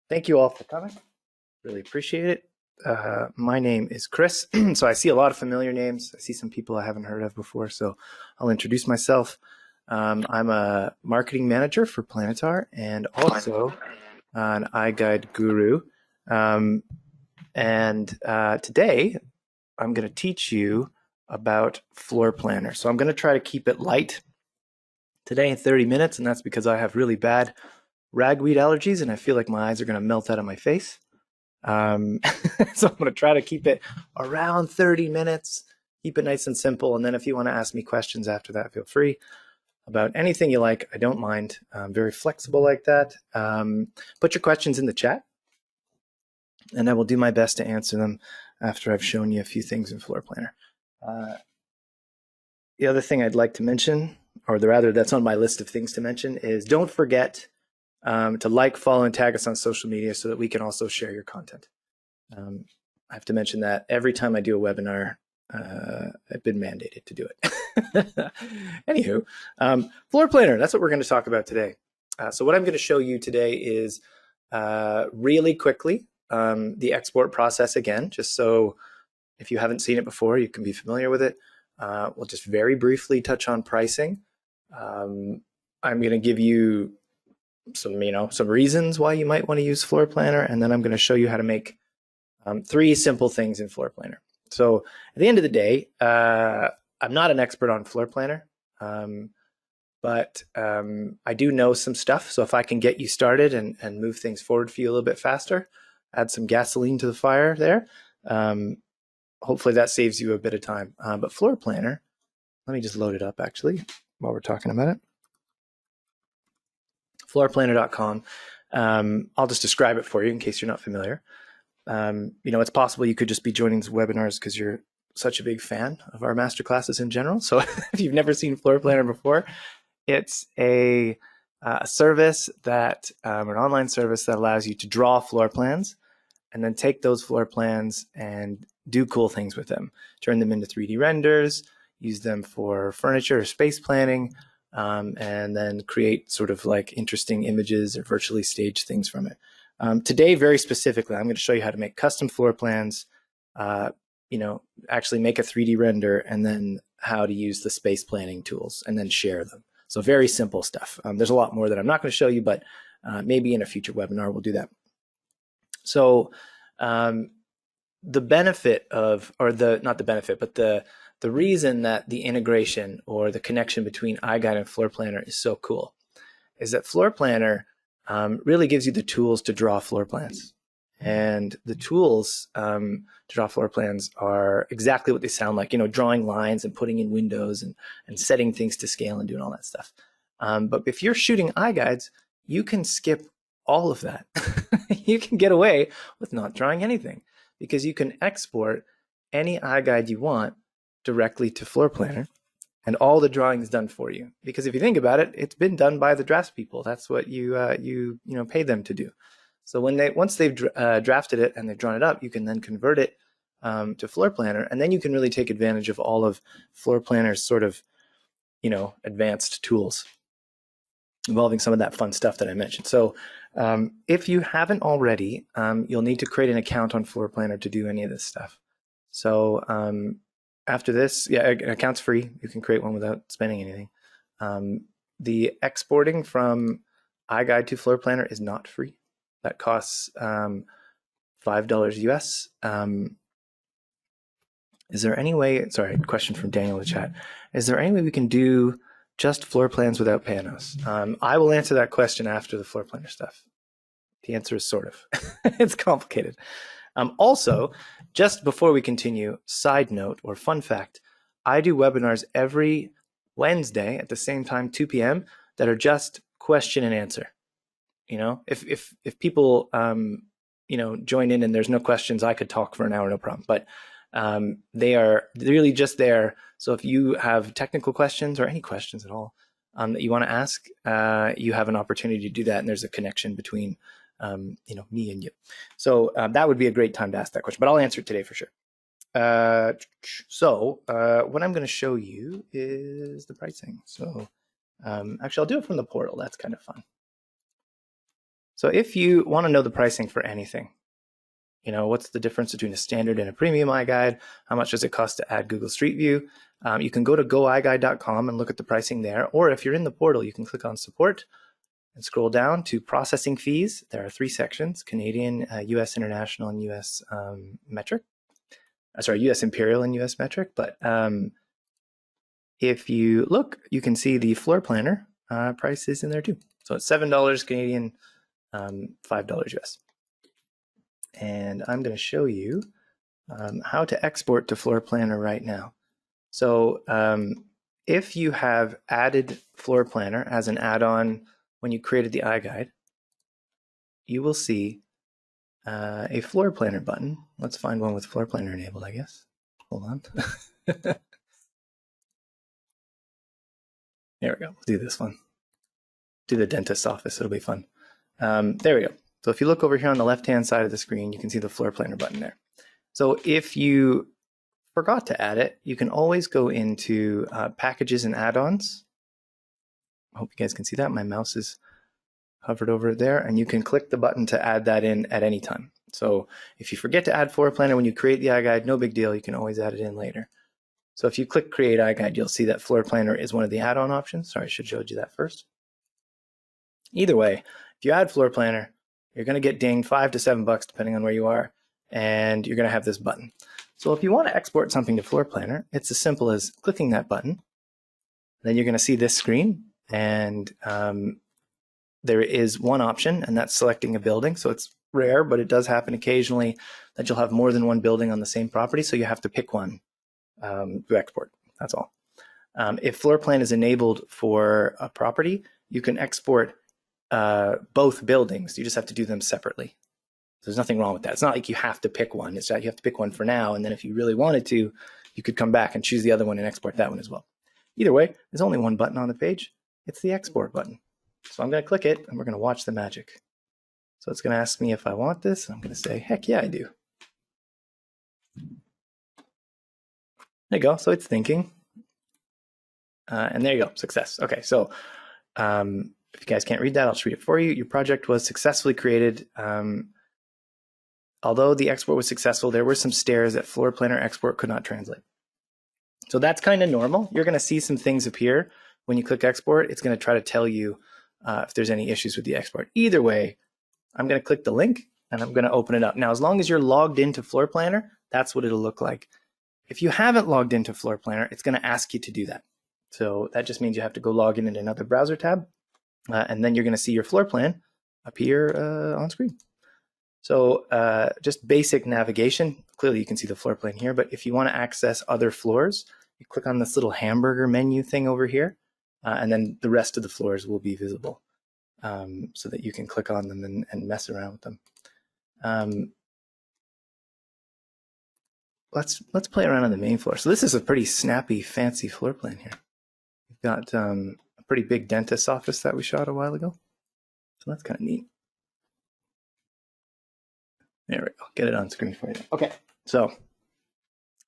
Thank you all for coming. Really appreciate it. My name is Chris. So I see a lot of familiar names. I see some people I haven't heard of before. So I'll introduce myself. I'm a marketing manager for Planetar and also an iGUIDE guru. Um, and today I'm going to teach you about Floorplanner. So I'm going to try to keep it light today in 30 minutes, and that's because I have really bad ragweed allergies and I feel like my eyes are going to melt out of my face. Um, so I'm going to try to keep it around 30 minutes, keep it nice and simple. And then if you want to ask me questions after that, feel free about anything you like. I don't mind. I'm very flexible like that. Put your questions in the chat and I will do my best to answer them after I've shown you a few things in Floorplanner. The other thing I'd like to mention, or rather that's on my list of things to mention, is don't forget to like, follow, and tag us on social media so that we can also share your content. I have to mention that every time I do a webinar, I've been mandated to do it. Anywho, Floorplanner, that's what we're going to talk about today. So what I'm going to show you today is really quickly the export process again, just so if you haven't seen it before, you can be familiar with it. We'll just very briefly touch on pricing. I'm going to give you some reasons why you might want to use Floorplanner, and then I'm going to show you how to make three simple things in Floorplanner. So at the end of the day, I'm not an expert on Floorplanner, but I do know some stuff. So if I can get you started and move things forward for you a little bit faster, add some gasoline to the fire there, hopefully that saves you a bit of time. But Floorplanner, let me just load it up actually while we're talking about it. Floorplanner.com. I'll just describe it for you in case you're not familiar. It's possible you could just be joining these webinars because you're such a big fan of our masterclasses in general. So if you've never seen Floorplanner before, it's a service that, an online service that allows you to draw floor plans and then take those floor plans and do cool things with them. Turn them into 3D renders, use them for furniture or space planning, and then create sort of like interesting images or virtually staged things from it. Today, very specifically, I'm going to show you how to make custom floor plans, actually make a 3D render, and then how to use the space planning tools and then share them. So very simple stuff. There's a lot more that I'm not going to show you, but maybe in a future webinar we'll do that. So the benefit of, or the, not the benefit, but the reason that the integration or the connection between iGUIDE and Floorplanner is so cool is that Floorplanner really gives you the tools to draw floor plans. And the tools to draw floor plans are exactly what they sound like, drawing lines and putting in windows and setting things to scale and doing all that stuff. But if you're shooting iGUIDEs, you can skip all of that. You can get away with not drawing anything because you can export any iGUIDE you want directly to Floorplanner and all the drawing is done for you. Because if you think about it, it's been done by the draftspeople. That's what you pay them to do. So once they've drafted it and they've drawn it up, you can then convert it to Floorplanner, and then you can really take advantage of all of Floorplanner's sort of advanced tools involving some of that fun stuff that I mentioned. So if you haven't already, you'll need to create an account on Floorplanner to do any of this stuff. So after this, an account's free. You can create one without spending anything. The exporting from iGUIDE to Floorplanner is not free. That costs $5 US. Is there any way, sorry, question from Daniel in the chat. Is there any way we can do just floor plans without Panos? I will answer that question after the Floorplanner stuff. The answer is sort of. It's complicated. Also, just before we continue, side note or fun fact, I do webinars every Wednesday at the same time, 2 p.m., that are just question and answer. If people join in and there's no questions, I could talk for an hour, no problem. But they are really just there. So if you have technical questions or any questions at all that you want to ask, you have an opportunity to do that, and there's a connection between me and you. So that would be a great time to ask that question, but I'll answer it today for sure. So what I'm going to show you is the pricing. So actually, I'll do it from the portal. That's kind of fun. So if you want to know the pricing for anything, you know, what's the difference between a standard and a premium iGUIDE? How much does it cost to add Google Street View? You can go to goiguide.com and look at the pricing there. Or if you're in the portal, you can click on support and scroll down to processing fees. There are 3 sections: Canadian, US International, and US metric. Sorry, US Imperial and US metric. But if you look, you can see the Floorplanner price is in there too. So it's $7 Canadian, $5 US. And I'm going to show you how to export to Floorplanner right now. So if you have added Floorplanner as an add-on when you created the iGUIDE, you will see a Floorplanner button. Let's find one with Floorplanner enabled, I guess. Hold on. There we go. We'll do this one. Do the dentist's office. It'll be fun. There we go. So if you look over here on the left-hand side of the screen, you can see the Floorplanner button there. So if you forgot to add it, you can always go into packages and add-ons. I hope you guys can see that. My mouse is hovered over it there, and you can click the button to add that in at any time. So if you forget to add Floorplanner when you create the iGUIDE, no big deal. You can always add it in later. So if you click Create iGUIDE, you'll see that Floorplanner is one of the add-on options. Sorry, I should have showed you that first. Either way, if you add Floorplanner, you're going to get dinged $5 to $7 depending on where you are, and you're going to have this button. So if you want to export something to Floorplanner, it's as simple as clicking that button. Then you're going to see this screen, and there is one option, and that's selecting a building. So it's rare, but it does happen occasionally that you'll have more than one building on the same property, so you have to pick one to export. That's all. If Floorplan is enabled for a property, you can export both buildings. You just have to do them separately. There's nothing wrong with that. It's not like you have to pick one. It's that you have to pick one for now, and then if you really wanted to, you could come back and choose the other one and export that one as well. Either way, there's only one button on the page. It's the export button. So I'm going to click it, and we're going to watch the magic. So it's going to ask me if I want this. I'm going to say, heck yeah, I do. There you go. So it's thinking. And there you go. Success. Okay, so if you guys can't read that, I'll just read it for you. Your project was successfully created. Although the export was successful, there were some stairs that Floorplanner export could not translate. So that's kind of normal. You're going to see some things appear when you click export. It's going to try to tell you if there's any issues with the export. Either way, I'm going to click the link and I'm going to open it up. Now, as long as you're logged into Floorplanner, that's what it'll look like. If you haven't logged into Floorplanner, it's going to ask you to do that. So that just means you have to go log in another browser tab, and then you're going to see your floor plan appear on screen. So just basic navigation. Clearly you can see the floor plan here, but if you want to access other floors, you click on this little hamburger menu thing over here, and then the rest of the floors will be visible so that you can click on them and mess around with them. Let's play around on the main floor. So this is a pretty snappy, fancy floor plan here. We've got a pretty big dentist's office that we shot a while ago. So that's kind of neat. There we go. Get it on screen for you. Okay, so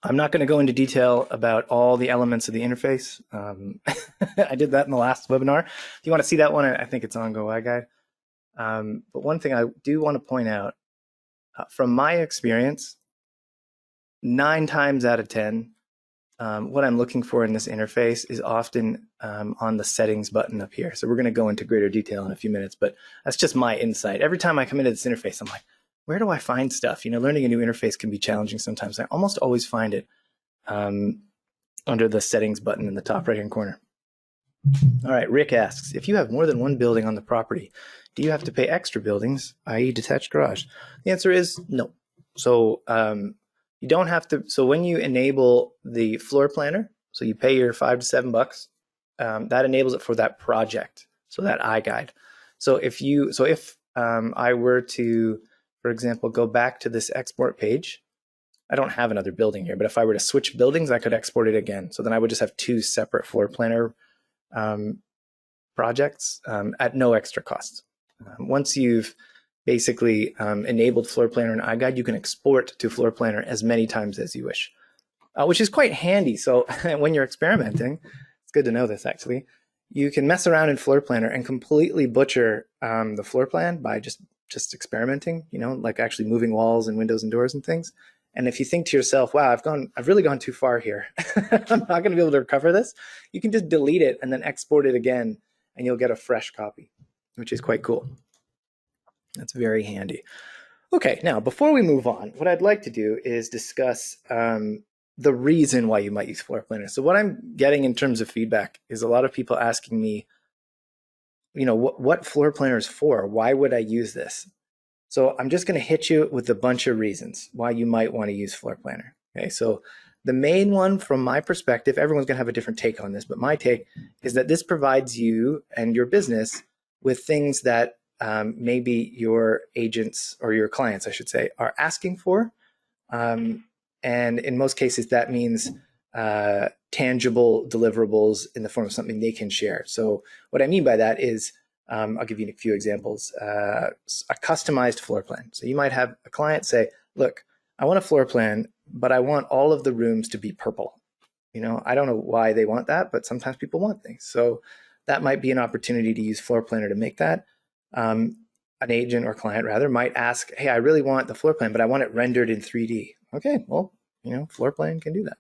I'm not going to go into detail about all the elements of the interface. I did that in the last webinar. If you want to see that one, I think it's on Go iGUIDE. But one thing I do want to point out, from my experience, 9 times out of 10, what I'm looking for in this interface is often on the settings button up here. So we're going to go into greater detail in a few minutes, but that's just my insight. Every time I come into this interface, I'm like, where do I find stuff? You know, learning a new interface can be challenging sometimes. I almost always find it under the settings button in the top right-hand corner. All right, Rick asks, if you have more than one building on the property, do you have to pay extra buildings, i.e. detached garage? The answer is no. So you don't have to. So when you enable the floor planner, so you pay your $5 to $7, that enables it for that project. So that iGUIDE. So if I were to, for example, go back to this export page, I don't have another building here, but if I were to switch buildings, I could export it again. So then I would just have 2 separate floor planner projects at no extra cost. Once you've basically enabled Floorplanner and iGUIDE, you can export to Floorplanner as many times as you wish, which is quite handy. So when you're experimenting, it's good to know this actually. you can mess around in Floorplanner and completely butcher the floor plan by just experimenting, like actually moving walls and windows and doors and things. And if you think to yourself, wow, I've really gone too far here. I'm not going to be able to recover this. You can just delete it and then export it again, and you'll get a fresh copy, which is quite cool. That's very handy. Okay, now before we move on, what I'd like to do is discuss the reason why you might use Floorplanner. So what I'm getting in terms of feedback is a lot of people asking me, what Floorplanner is for? Why would I use this? So I'm just going to hit you with a bunch of reasons why you might want to use Floorplanner. Okay, so the main one from my perspective, everyone's going to have a different take on this, but my take is that this provides you and your business with things that maybe your agents or your clients, I should say, are asking for. And in most cases, that means tangible deliverables in the form of something they can share. So what I mean by that is, I'll give you a few examples. A customized floor plan. So you might have a client say, look, I want a floor plan, but I want all of the rooms to be purple. I don't know why they want that, but sometimes people want things. So that might be an opportunity to use Floorplanner to make that. An agent or client rather might ask, hey, I really want the floor plan, but I want it rendered in 3D. Okay, well, floor plan can do that.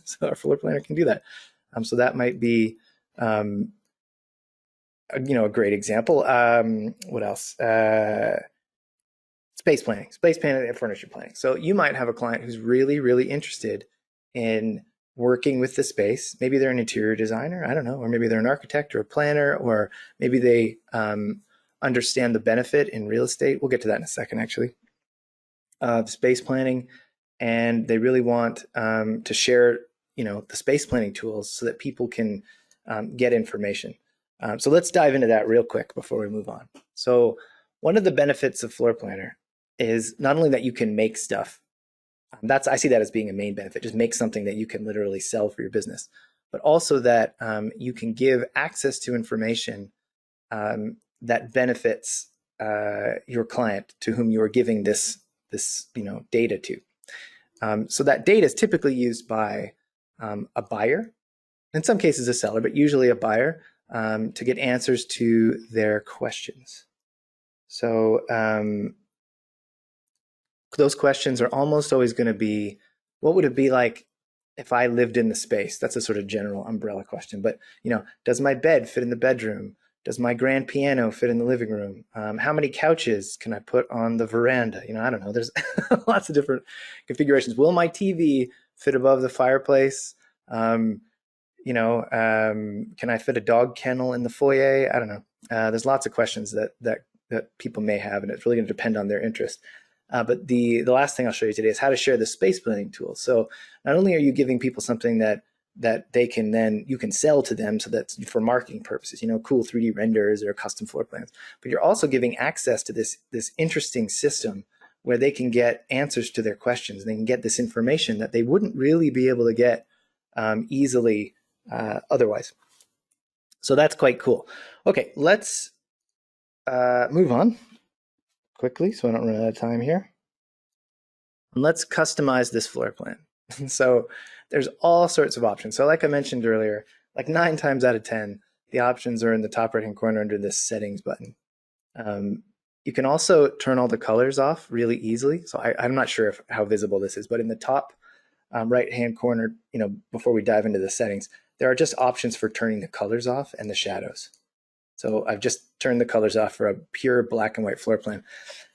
So our floor planner can do that. So that might be, a great example. What else? Space planning and furniture planning. So you might have a client who's really, really interested in working with the space. Maybe they're an interior designer, I don't know, or maybe they're an architect or a planner, or maybe they understand the benefit in real estate. We'll get to that in a second, actually. Space planning, and they really want to share, the space planning tools so that people can get information. So let's dive into that real quick before we move on. So one of the benefits of Floorplanner is not only that you can make stuff. I see that as being a main benefit. Just make something that you can literally sell for your business, but also that you can give access to information that benefits your client to whom you are giving this data to. So that data is typically used by a buyer, in some cases a seller, but usually a buyer, to get answers to their questions. So those questions are almost always going to be, what would it be like if I lived in the space? That's a sort of general umbrella question. But, does my bed fit in the bedroom? Does my grand piano fit in the living room? How many couches can I put on the veranda? I don't know. There's lots of different configurations. Will my TV fit above the fireplace? Can I fit a dog kennel in the foyer? I don't know. There's lots of questions that people may have, and it's really going to depend on their interest. But the last thing I'll show you today is how to share the space planning tool. So not only are you giving people something that they can then, you can sell to them, so that's for marketing purposes, cool 3D renders or custom floor plans, but you're also giving access to this interesting system where they can get answers to their questions. They can get this information that they wouldn't really be able to get easily otherwise. So that's quite cool. Okay, let's move on quickly so I don't run out of time here. And let's customize this floor plan. So there's all sorts of options. So like I mentioned earlier, like 9 times out of 10, the options are in the top right-hand corner under this settings button. You can also turn all the colors off really easily. So I'm not sure how visible this is, but in the top right-hand corner, before we dive into the settings, there are just options for turning the colors off and the shadows. So I've just turned the colors off for a pure black and white floor plan.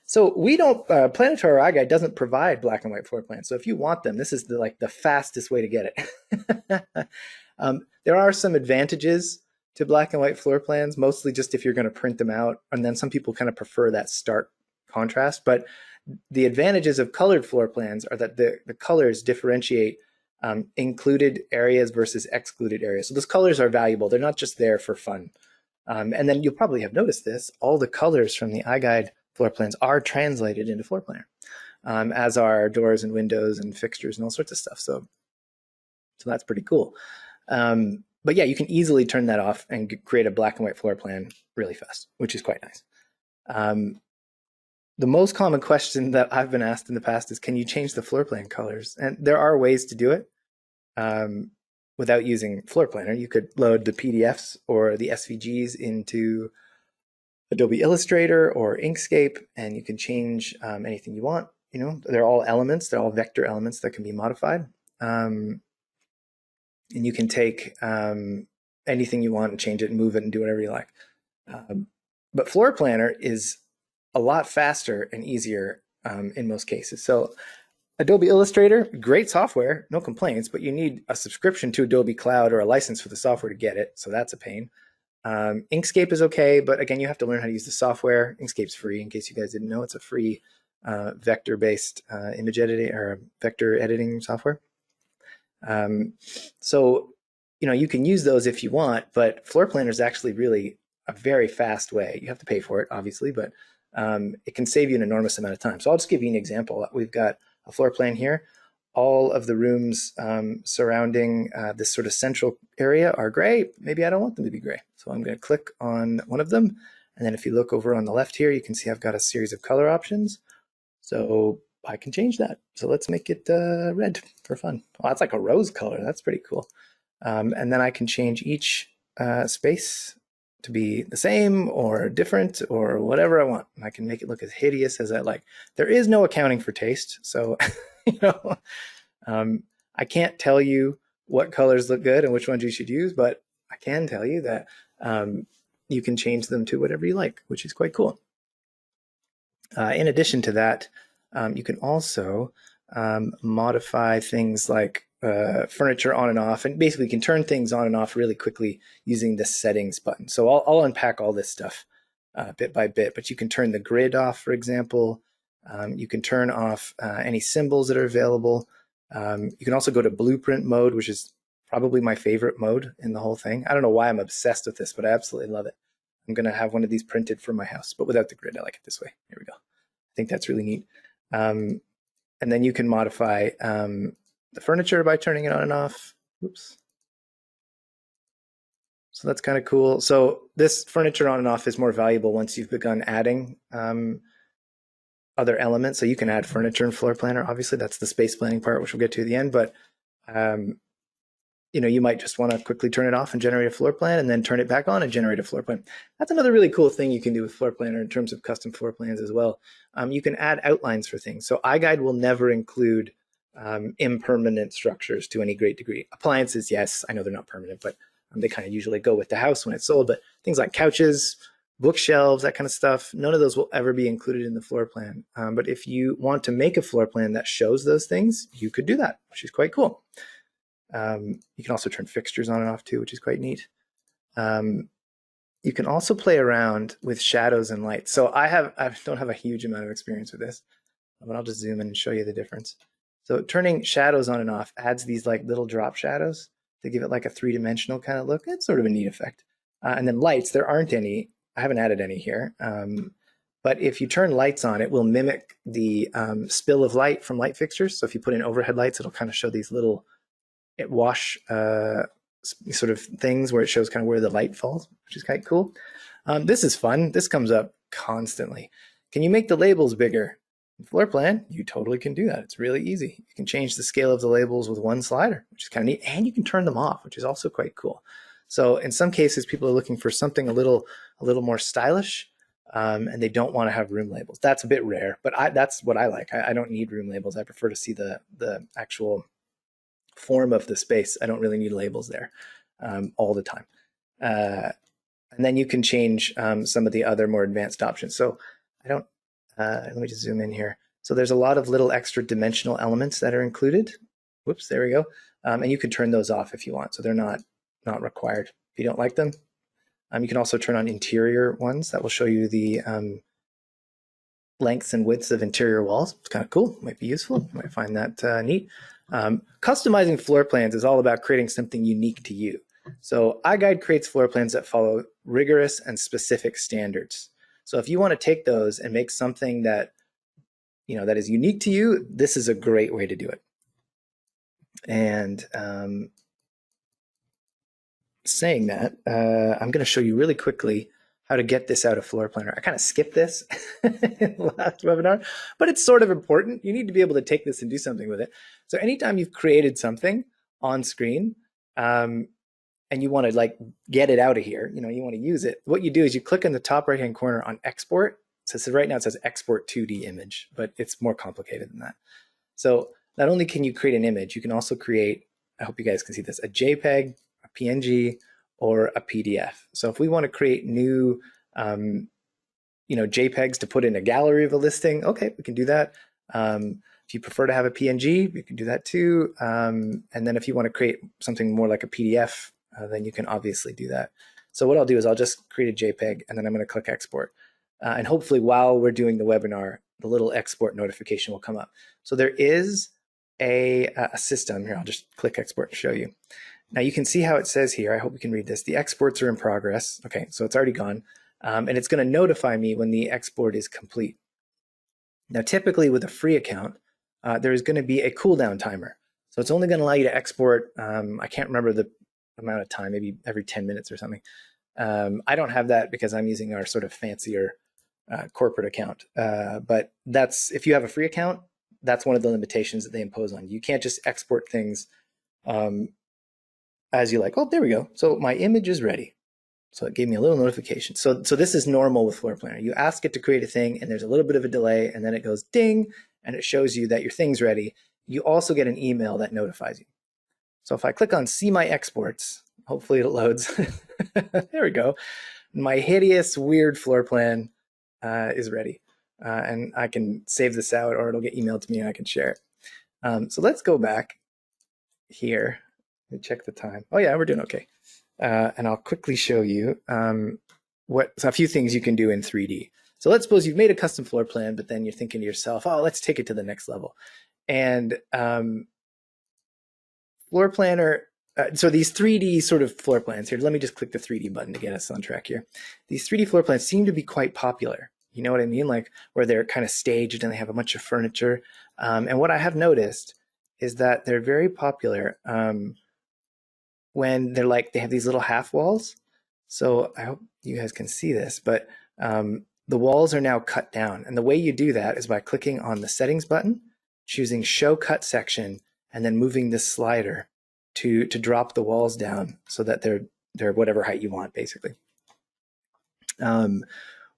So we don't, Planetary iGUIDE doesn't provide black and white floor plans. So if you want them, this is the fastest way to get it. There are some advantages to black and white floor plans, mostly just if you're going to print them out. And then some people kind of prefer that stark contrast. But the advantages of colored floor plans are that the colors differentiate included areas versus excluded areas. So those colors are valuable. They're not just there for fun. And then you'll probably have noticed this. All the colors from the iGUIDE floor plans are translated into Floorplanner, as are doors and windows and fixtures and all sorts of stuff. So that's pretty cool. But yeah, you can easily turn that off and create a black and white floor plan really fast, which is quite nice. The most common question that I've been asked in the past is, can you change the floor plan colors? And there are ways to do it. without using Floorplanner. You could load the PDFs or the SVGs into Adobe Illustrator or Inkscape, and you can change anything you want. You know, they're all elements, they're all vector elements that can be modified. And you can take anything you want and change it and move it and do whatever you like. But Floorplanner is a lot faster and easier in most cases. So Adobe Illustrator, great software, no complaints, but you need a subscription to Adobe Cloud or a license for the software to get it, so that's a pain. Inkscape is okay, but again, you have to learn how to use the software. Inkscape's free, in case you guys didn't know. It's a free vector-based image editing or vector editing software. So, you know, you can use those if you want, but Floorplanner is actually really a very fast way. You have to pay for it, obviously, but it can save you an enormous amount of time. So I'll just give you an example. We've got a floor plan here. All of the rooms surrounding this sort of central area are gray. Maybe I don't want them to be gray. So I'm going to click on one of them. And then if you look over on the left here, you can see I've got a series of color options. So I can change that. So let's make it red for fun. Well, that's like a rose color. That's pretty cool. And then I can change each space to be the same or different or whatever I want. I can make it look as hideous as I like. There is no accounting for taste. So, you know, I can't tell you what colors look good and which ones you should use, but I can tell you that you can change them to whatever you like, which is quite cool. In addition to that, you can also modify things like furniture on and off, and basically you can turn things on and off really quickly using the settings button. So I'll unpack all this stuff bit by bit, but you can turn the grid off, for example. You can turn off any symbols that are available. You can also go to blueprint mode, which is probably my favorite mode in the whole thing. I don't know why I'm obsessed with this, but I absolutely love it. I'm going to have one of these printed for my house, but without the grid. I like it this way. Here we go. I think that's really neat. And then you can modify the furniture by turning it on and off. Oops. So that's kind of cool. So this furniture on and off is more valuable once you've begun adding other elements. So you can add furniture in Floorplanner. Obviously, that's the space planning part, which we'll get to at the end. But you know, you might just want to quickly turn it off and generate a floor plan, and then turn it back on and generate a floor plan. That's another really cool thing you can do with Floorplanner in terms of custom floor plans as well. You can add outlines for things. So iGUIDE will never include impermanent structures to any great degree. Appliances, yes, I know they're not permanent, but they kind of usually go with the house when it's sold. But things like couches, bookshelves, that kind of stuff, none of those will ever be included in the floor plan. But if you want to make a floor plan that shows those things, you could do that, which is quite cool. You can also turn fixtures on and off too, which is quite neat. You can also play around with shadows and lights. So I don't have a huge amount of experience with this, but I'll just zoom in and show you the difference. So turning shadows on and off adds these like little drop shadows to give it like a three-dimensional kind of look. It's sort of a neat effect. And then lights, there aren't any. I haven't added any here. But if you turn lights on, it will mimic the spill of light from light fixtures. So if you put in overhead lights, it'll kind of show these little wash sort of things where it shows kind of where the light falls, which is quite cool. This is fun. This comes up constantly. Can you make the labels bigger? In floor plan, you totally can do that. It's really easy. You can change the scale of the labels with one slider, which is kind of neat, and you can turn them off, which is also quite cool. So in some cases, people are looking for something a little more stylish, and they don't want to have room labels. That's a bit rare, but that's what I like. I don't need room labels. I prefer to see the actual form of the space. I don't really need labels there all the time. And then you can change some of the other more advanced options. So I don't, let me just zoom in here. So there's a lot of little extra dimensional elements that are included. Whoops, there we go. And you can turn those off if you want. So they're not required if you don't like them. You can also turn on interior ones that will show you the lengths and widths of interior walls. It's kind of cool, might be useful. You might find that neat. Customizing floor plans is all about creating something unique to you. So iGUIDE creates floor plans that follow rigorous and specific standards. So if you want to take those and make something that, you know, that is unique to you, this is a great way to do it. And saying that, I'm going to show you really quickly how to get this out of Floorplanner. I kind of skipped this in the last webinar, but it's sort of important. You need to be able to take this and do something with it. So anytime you've created something on screen, and you want to like get it out of here, you know, you want to use it, what you do is you click in the top right hand corner on export. So right now it says export 2D image, but it's more complicated than that. So not only can you create an image, you can also create, I hope you guys can see this, a JPEG, a PNG, or a PDF. So if we want to create new JPEGs to put in a gallery of a listing, okay, we can do that. If you prefer to have a PNG, you can do that too. And then if you want to create something more like a PDF, then you can obviously do that. So what I'll do is I'll just create a JPEG, and then I'm going to click export. And hopefully while we're doing the webinar, the little export notification will come up. So there is a system here. I'll just click export to show you. Now you can see how it says here, I hope you can read this, the exports are in progress. Okay, so it's already gone. And it's going to notify me when the export is complete. Now typically with a free account, there's going to be a cooldown timer. So it's only going to allow you to export, I can't remember the amount of time, maybe every 10 minutes or something. I don't have that because I'm using our sort of fancier corporate account. But that's, if you have a free account, that's one of the limitations that they impose on you. You can't just export things as you like. Oh, there we go. So my image is ready. So it gave me a little notification. So this is normal with Floorplanner. You ask it to create a thing, and there's a little bit of a delay, and then it goes ding, and it shows you that your thing's ready. You also get an email that notifies you. So if I click on See My Exports, hopefully it loads. There we go. My hideous, weird floor plan is ready. And I can save this out, or it'll get emailed to me and I can share it. So let's go back here. Let me check the time. Oh yeah, we're doing okay. And I'll quickly show you a few things you can do in 3D. So let's suppose you've made a custom floor plan, but then you're thinking to yourself, oh, let's take it to the next level. And Floorplanner, so these 3D sort of floor plans here, let me just click the 3D button to get us on track here. These 3D floor plans seem to be quite popular. You know what I mean? Like where they're kind of staged and they have a bunch of furniture. And what I have noticed is that they're very popular when they have these little half walls. So I hope you guys can see this, but the walls are now cut down. And the way you do that is by clicking on the settings button, choosing show cut section, and then moving this slider to drop the walls down so that they're whatever height you want, basically.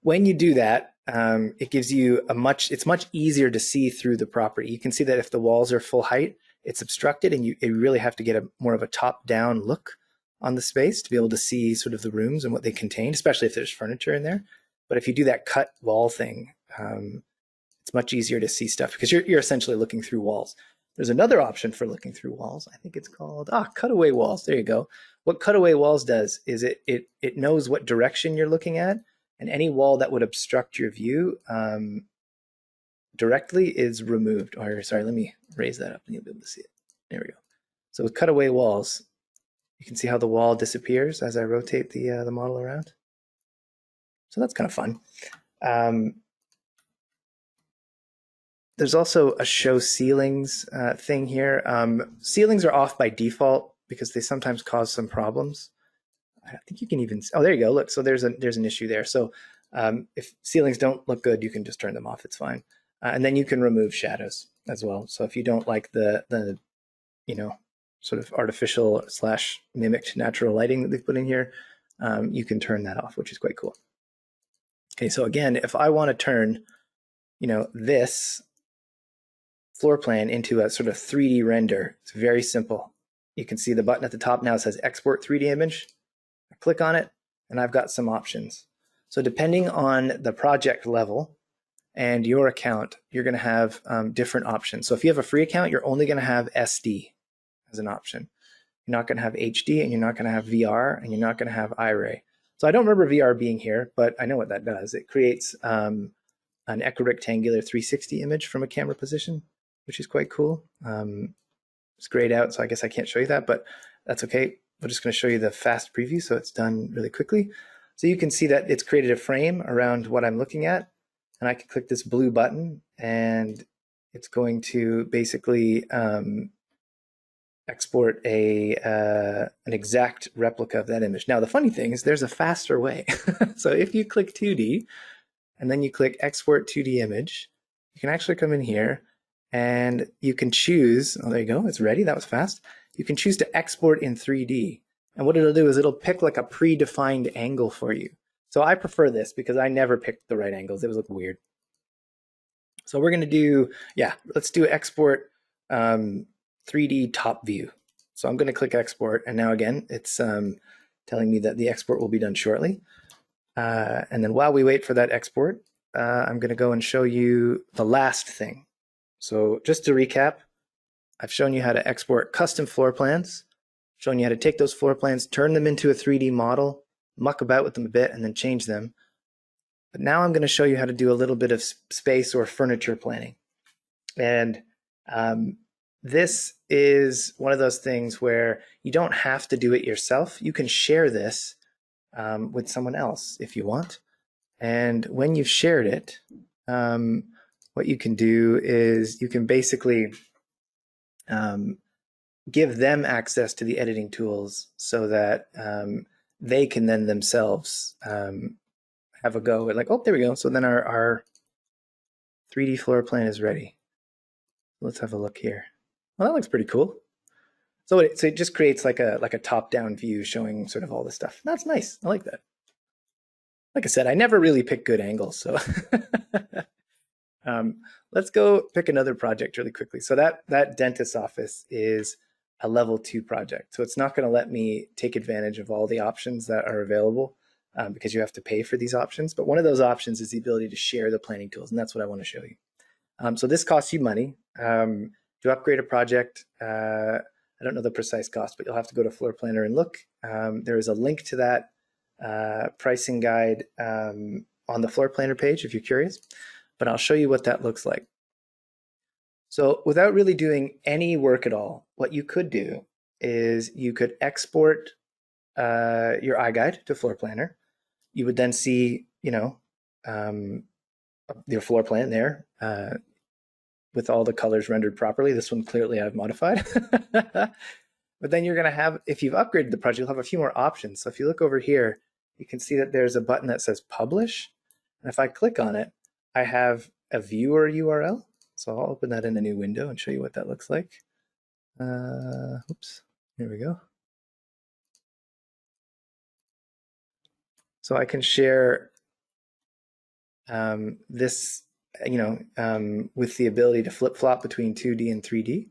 When you do that, it gives you it's much easier to see through the property. You can see that if the walls are full height, it's obstructed, and you really have to get more of a top-down look on the space to be able to see sort of the rooms and what they contain, especially if there's furniture in there. But if you do that cut wall thing, it's much easier to see stuff because you're essentially looking through walls. There's another option for looking through walls. I think it's called Cutaway Walls. There you go. What Cutaway Walls does is it knows what direction you're looking at, and any wall that would obstruct your view directly is removed. Or sorry, let me raise that up and you'll be able to see it. There we go. So with Cutaway Walls, you can see how the wall disappears as I rotate the model around. So that's kind of fun. There's also a show ceilings thing here. Ceilings are off by default because they sometimes cause some problems. I think you can even, oh, there you go. Look, so there's an issue there. So if ceilings don't look good, you can just turn them off. It's fine. And then you can remove shadows as well. So if you don't like the sort of artificial / mimicked natural lighting that they've put in here, you can turn that off, which is quite cool. Okay, so again, if I want to turn, this floor plan into a sort of 3D render, it's very simple. You can see the button at the top now says Export 3D Image. I click on it, and I've got some options. So depending on the project level and your account, you're going to have different options. So if you have a free account, you're only going to have SD as an option. You're not going to have HD, and you're not going to have VR, and you're not going to have iRay. So I don't remember VR being here, but I know what that does. It creates an equirectangular 360 image from a camera position, which is quite cool. It's grayed out, so I guess I can't show you that, but that's okay. We're just going to show you the fast preview, so it's done really quickly. So you can see that it's created a frame around what I'm looking at, and I can click this blue button, and it's going to basically export an exact replica of that image. Now, the funny thing is there's a faster way. So if you click 2D, and then you click Export 2D Image, you can actually come in here, and you can choose, oh, there you go, it's ready, that was fast. you can choose to export in 3D. And what it'll do is it'll pick like a predefined angle for you. So I prefer this because I never picked the right angles. It was look weird. So we're going to do, yeah, let's do export 3D top view. So I'm going to click export. And now again, it's telling me that the export will be done shortly. And then while we wait for that export, I'm going to go and show you the last thing. So just to recap, I've shown you how to export custom floor plans, shown you how to take those floor plans, turn them into a 3D model, muck about with them a bit, and then change them. But now I'm going to show you how to do a little bit of space or furniture planning. And this is one of those things where you don't have to do it yourself. You can share this with someone else if you want. And when you've shared it, what you can do is you can basically give them access to the editing tools so that they can then themselves have a go at like, oh, there we go. So then our 3D floor plan is ready. Let's have a look here. Well, that looks pretty cool. So it just creates like a top-down view showing sort of all this stuff. That's nice. I like that. Like I said, I never really pick good angles, so let's go pick another project really quickly. So that dentist's office is a level 2 project. So it's not going to let me take advantage of all the options that are available because you have to pay for these options. But one of those options is the ability to share the planning tools, and that's what I want to show you. So this costs you money. To upgrade a project, I don't know the precise cost, but you'll have to go to Floorplanner and look. There is a link to that pricing guide on the Floorplanner page if you're curious, but I'll show you what that looks like. So without really doing any work at all, what you could do is you could export your iGUIDE to Floorplanner. You would then see, your floor plan there with all the colors rendered properly. This one clearly I've modified. But then you're going to have, if you've upgraded the project, you'll have a few more options. So if you look over here, you can see that there's a button that says Publish. And if I click on it, I have a viewer URL. So I'll open that in a new window and show you what that looks like. Oops, here we go. So I can share this, with the ability to flip-flop between 2D and 3D.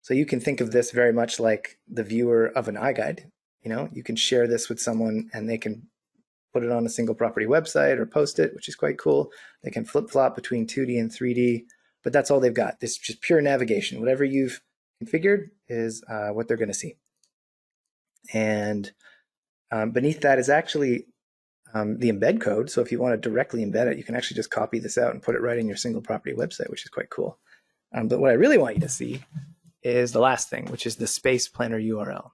So you can think of this very much like the viewer of an iGUIDE. You can share this with someone and they can put it on a single property website or post it, which is quite cool. They can flip-flop between 2D and 3D, but that's all they've got. This is just pure navigation. Whatever you've configured is what they're going to see. And beneath that is actually the embed code. So if you want to directly embed it, you can actually just copy this out and put it right in your single property website, which is quite cool. But what I really want you to see is the last thing, which is the Space Planner URL.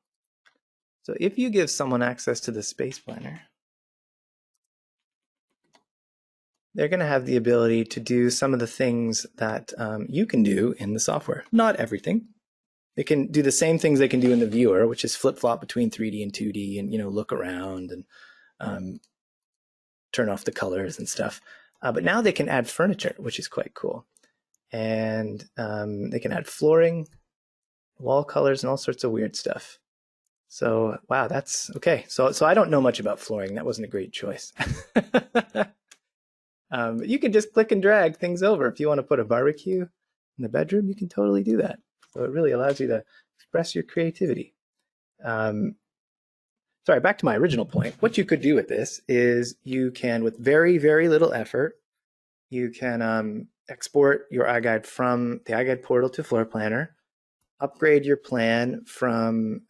So if you give someone access to the Space Planner, they're going to have the ability to do some of the things that you can do in the software. Not everything. They can do the same things they can do in the viewer, which is flip-flop between 3D and 2D and, look around and turn off the colors and stuff. But now they can add furniture, which is quite cool. And they can add flooring, wall colors, and all sorts of weird stuff. So, wow, that's okay. So I don't know much about flooring. That wasn't a great choice. You can just click and drag things over. If you want to put a barbecue in the bedroom, you can totally do that. So it really allows you to express your creativity. Sorry, back to my original point. What you could do with this is you can, with very, very little effort, you can export your iGUIDE from the iGUIDE portal to Floorplanner, upgrade your plan from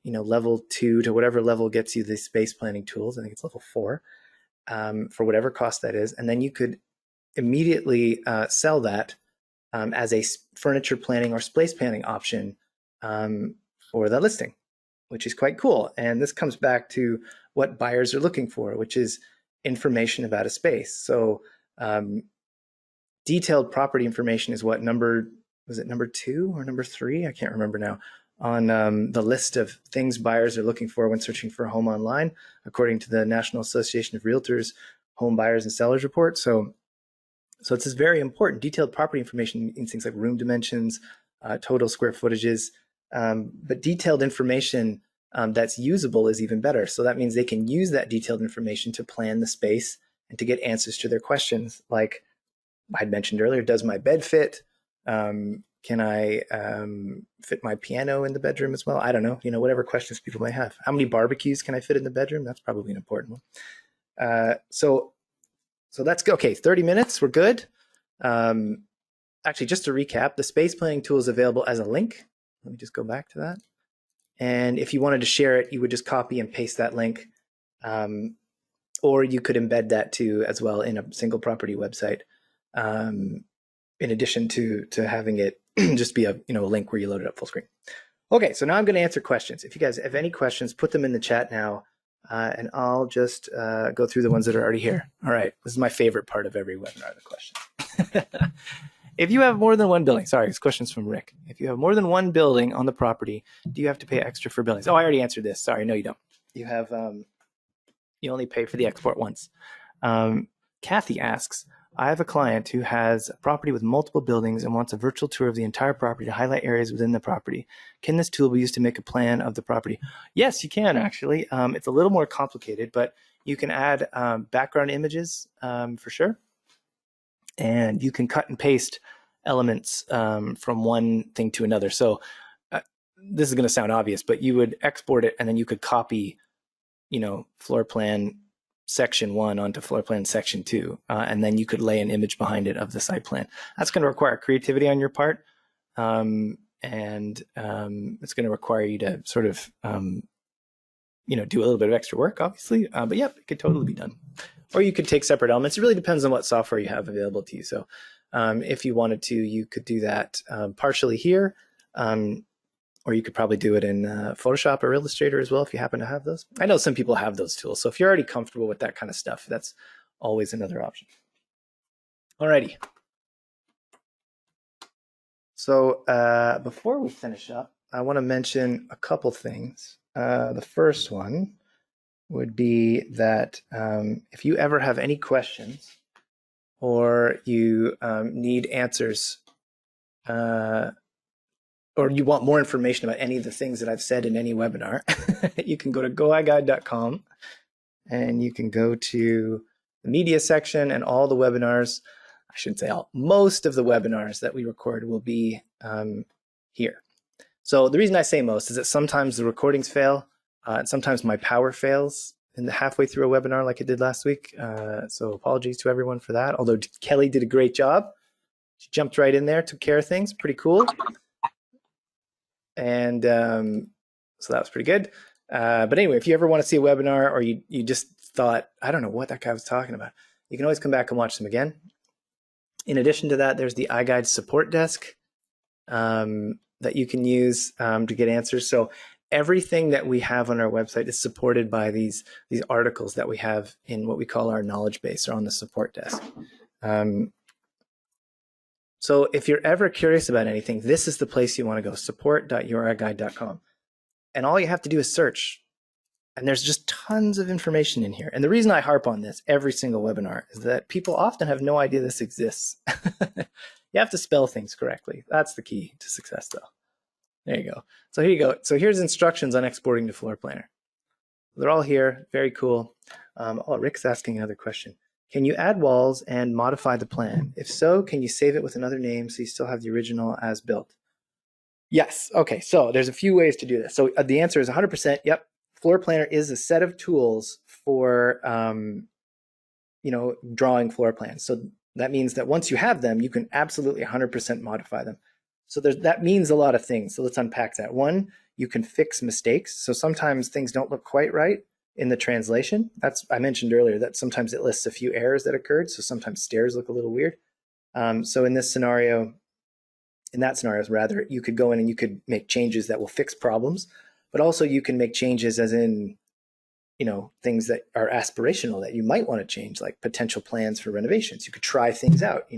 level 2 to whatever level gets you the space planning tools. I think it's level 4 for whatever cost that is, and then you could immediately sell that as a furniture planning or space planning option for that listing, which is quite cool. And this comes back to what buyers are looking for, which is information about a space. So detailed property information is what was it number 2 or number 3? I can't remember now, on the list of things buyers are looking for when searching for a home online, according to the National Association of Realtors Home Buyers and Sellers Report. So it's very important. Detailed property information in things like room dimensions, total square footages, But detailed information that's usable is even better. So that means they can use that detailed information to plan the space and to get answers to their questions. Like I'd mentioned earlier, does my bed fit? Can I fit my piano in the bedroom as well? I don't know, whatever questions people may have. How many barbecues can I fit in the bedroom? That's probably an important one. So that's good. Okay, 30 minutes, we're good. Actually, just to recap, the space planning tool is available as a link. Let me just go back to that. And if you wanted to share it, you would just copy and paste that link. Or you could embed that too as well in a single property website. In addition to having it just be a link where you load it up full screen. Okay, so now I'm going to answer questions. If you guys have any questions, put them in the chat now, and I'll just go through the ones that are already here. All right, this is my favorite part of every webinar, the questions. If you have more than one building, sorry, this question's from Rick. If you have more than one building on the property, do you have to pay extra for buildings? Oh, I already answered this. Sorry, no, you don't. You have you only pay for the export once. Kathy asks, I have a client who has a property with multiple buildings and wants a virtual tour of the entire property to highlight areas within the property. Can this tool be used to make a plan of the property? Yes, you can actually. It's a little more complicated, but you can add background images for sure. And you can cut and paste elements from one thing to another. So this is going to sound obvious, but you would export it and then you could copy, floor plan section 1 onto floor plan section 2, and then you could lay an image behind it of the site plan. That's going to require creativity on your part, and it's going to require you to sort of do a little bit of extra work, obviously, but yep, it could totally be done. Or you could take separate elements. It really depends on what software you have available to you. So if you wanted to, you could do that partially here, or you could probably do it in Photoshop or Illustrator as well if you happen to have those. I know some people have those tools. So if you're already comfortable with that kind of stuff, that's always another option. Alrighty. So before we finish up, I want to mention a couple things. The first one would be that if you ever have any questions or you need answers or you want more information about any of the things that I've said in any webinar, you can go to goiGuide.com and you can go to the media section, and all the webinars, I shouldn't say all, most of the webinars that we record will be here. So the reason I say most is that sometimes the recordings fail, and sometimes my power fails in the halfway through a webinar like it did last week. So apologies to everyone for that, although Kelly did a great job. She jumped right in there, took care of things, pretty cool. And so that was pretty good. But anyway, if you ever want to see a webinar or you just thought, I don't know what that guy was talking about, you can always come back and watch them again. In addition to that, there's the iGUIDE support desk that you can use to get answers. So everything that we have on our website is supported by these articles that we have in what we call our knowledge base or on the support desk. So if you're ever curious about anything, this is the place you want to go, support.youriGuide.com. And all you have to do is search. And there's just tons of information in here. And the reason I harp on this every single webinar is that people often have no idea this exists. You have to spell things correctly. That's the key to success, though. There you go. So here you go. So here's instructions on exporting to Floorplanner. They're all here. Very cool. Oh, Rick's asking another question. Can you add walls and modify the plan? If so, can you save it with another name so you still have the original as built? Yes. Okay. So there's a few ways to do this. So the answer is 100%. Yep. Floorplanner is a set of tools for, drawing floor plans. So that means that once you have them, you can absolutely 100% modify them. So that means a lot of things. So let's unpack that. One, you can fix mistakes. So sometimes things don't look quite right in the translation. I mentioned earlier that sometimes it lists a few errors that occurred. So sometimes stairs look a little weird. So in that scenario, you could go in and you could make changes that will fix problems, but also you can make changes as in, things that are aspirational that you might want to change, like potential plans for renovations. You could try things out,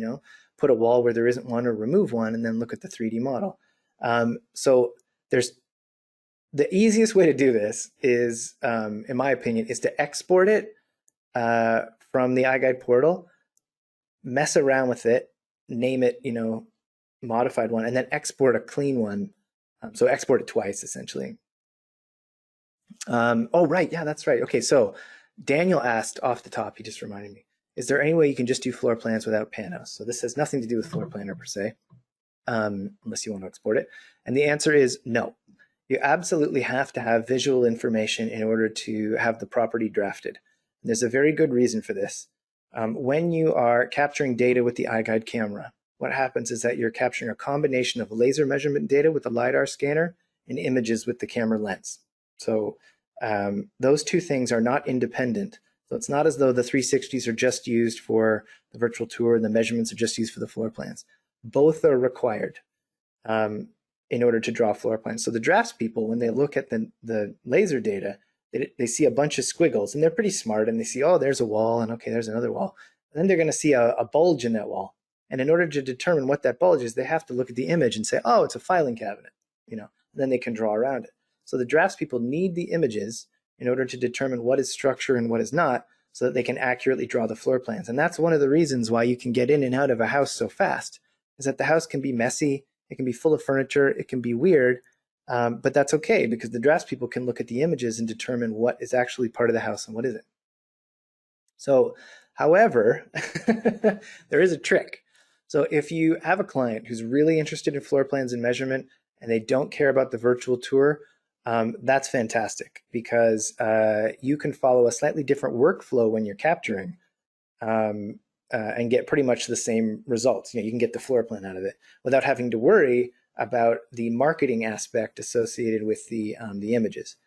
put a wall where there isn't one or remove one and then look at the 3D model. So the easiest way to do this is, in my opinion, is to export it from the iGUIDE portal, mess around with it, name it, modified one, and then export a clean one So export it twice, essentially. Oh, right. Yeah, that's right. Okay, so Daniel asked off the top, he just reminded me, is there any way you can just do floor plans without Panos? So this has nothing to do with Floorplanner per se, unless you want to export it. And the answer is no. You absolutely have to have visual information in order to have the property drafted. And there's a very good reason for this. When you are capturing data with the iGUIDE camera, what happens is that you're capturing a combination of laser measurement data with the LiDAR scanner and images with the camera lens. So those two things are not independent. So it's not as though the 360s are just used for the virtual tour and the measurements are just used for the floor plans. Both are required in order to draw floor plans. So the drafts people, when they look at the laser data, they see a bunch of squiggles, and they're pretty smart, and they see, oh, there's a wall, and okay, there's another wall. And then they're going to see a bulge in that wall. And in order to determine what that bulge is, they have to look at the image and say, oh, it's a filing cabinet, and then they can draw around it. So the drafts people need the images in order to determine what is structure and what is not, so that they can accurately draw the floor plans. And that's one of the reasons why you can get in and out of a house so fast, is that the house can be messy, it can be full of furniture, it can be weird, but that's okay because the drafts people can look at the images and determine what is actually part of the house and what isn't. So, however, there is a trick. So if you have a client who's really interested in floor plans and measurement and they don't care about the virtual tour, that's fantastic because you can follow a slightly different workflow when you're capturing and get pretty much the same results. You can get the floor plan out of it without having to worry about the marketing aspect associated with the images.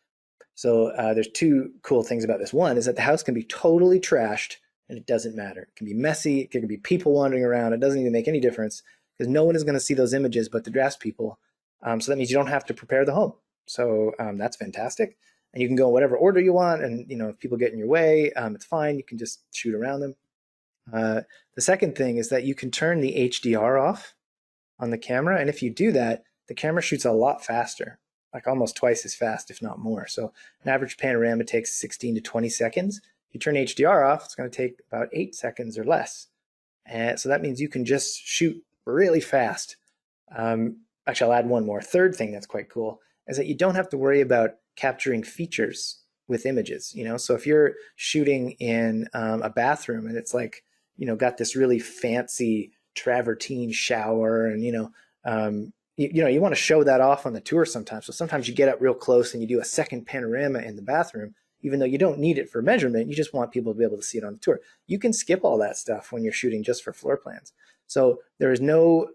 So there's two cool things about this. One is that the house can be totally trashed and it doesn't matter. It can be messy. There can be people wandering around. It doesn't even make any difference because no one is going to see those images but the drafts people. So that means you don't have to prepare the home. So that's fantastic. And you can go in whatever order you want. And if people get in your way, it's fine. You can just shoot around them. The second thing is that you can turn the HDR off on the camera. And if you do that, the camera shoots a lot faster, like almost twice as fast, if not more. So an average panorama takes 16 to 20 seconds. If you turn HDR off, it's going to take about 8 seconds or less. And so that means you can just shoot really fast. Actually, I'll add one more. Third thing that's quite cool is that you don't have to worry about capturing features with images. So if you're shooting in a bathroom and it's like, got this really fancy travertine shower and, you want to show that off on the tour sometimes. So sometimes you get up real close and you do a second panorama in the bathroom, even though you don't need it for measurement. You just want people to be able to see it on the tour. You can skip all that stuff when you're shooting just for floor plans. So there is no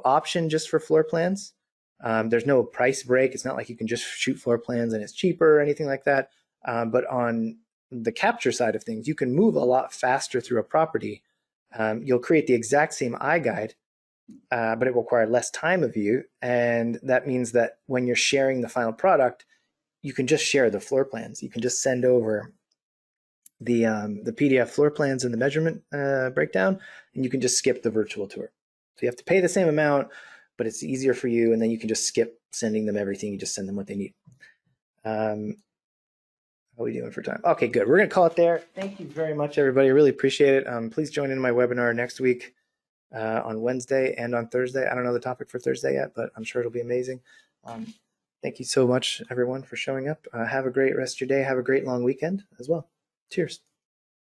option just for floor plans. There's no price break. It's not like you can just shoot floor plans and it's cheaper or anything like that. But on the capture side of things, you can move a lot faster through a property. You'll create the exact same iGUIDE, but it will require less time of you. And that means that when you're sharing the final product, you can just share the floor plans. You can just send over the PDF floor plans and the measurement breakdown, and you can just skip the virtual tour. So you have to pay the same amount, but it's easier for you, and then you can just skip sending them everything. You just send them what they need. How are we doing for time? Okay, good. We're going to call it there. Thank you very much, everybody. I really appreciate it. Please join in my webinar next week on Wednesday and on Thursday. I don't know the topic for Thursday yet, but I'm sure it'll be amazing. Thank you so much, everyone, for showing up. Have a great rest of your day. Have a great long weekend as well. Cheers.